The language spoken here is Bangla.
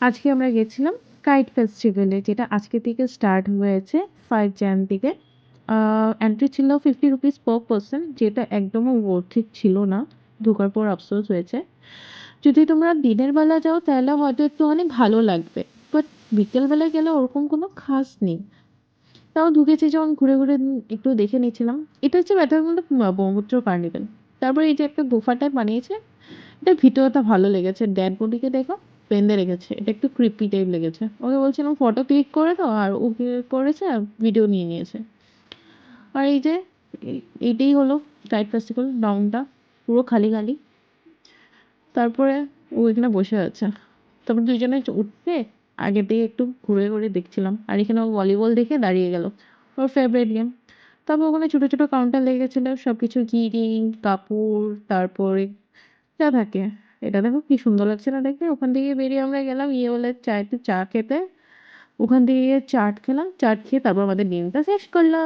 আজকে আমরা গেছিলাম কাইট ফেস্টিভ্যালে, যেটা আজকে থেকে স্টার্ট হয়েছে 5 jan থেকে। এন্ট্রি ছিল 50 রুপিস পার পারসন, যেটা একদমই ওর্থ ইট ছিল না। ঢোকার পর আফসোস হয়েছে। যদি তোমরা দিনের বেলা যাও তাহলে হয়তো একটুখানি ভালো লাগবে, বাট বিকেলবেলা গেলে ওরকম কোনো খাস নেই। তাও ঢুকেছি যখন ঘুরে ঘুরে একটু দেখে নিচ্ছিলাম। এটা হচ্ছে ব্যাটারমন্ড ব্রহ্মপুত্র কার্নিভেল। তারপরে এই যে একটা গুফা টাইপ বানিয়েছে, এটা ভিতরটা ভালো লেগেছে। ড্যাড বডিকে দেখো বেঁধে রেখেছে, এটা একটু ক্রিপি টাইপ লেগেছে। ওকে বলছিলাম ফটো ক্লিক করে দাও, আর ওকে করেছে আর ভিডিও নিয়ে নিয়েছে। আর এই যে এইটাই হলো কাইট ফেস্টিভ্যাল ডাউনটা, পুরো খালি খালি। তারপরে ও এখানে বসে আছে। তারপর দুইজনে উঠে আগে দিয়ে একটু ঘুরে ঘুরে দেখছিলাম। আর এখানে ও ভলিবল দেখে দাঁড়িয়ে গেল, ওর ফেভারিট গেম। তারপর ওখানে ছোট ছোট কাউন্টার লেগেছিল, সবকিছু ঘি রিং কাপড়, তারপরে যা থাকে। এটা দেখো কি সুন্দর লাগছে না দেখতে। ওখান থেকে বেরিয়ে আমরা গেলাম ইয়ে বলে চা, একটু চা খেতে। ওখান থেকে গিয়ে চাট খেলাম, চাট খেয়ে তারপর আমাদের দিনটা শেষ করলাম।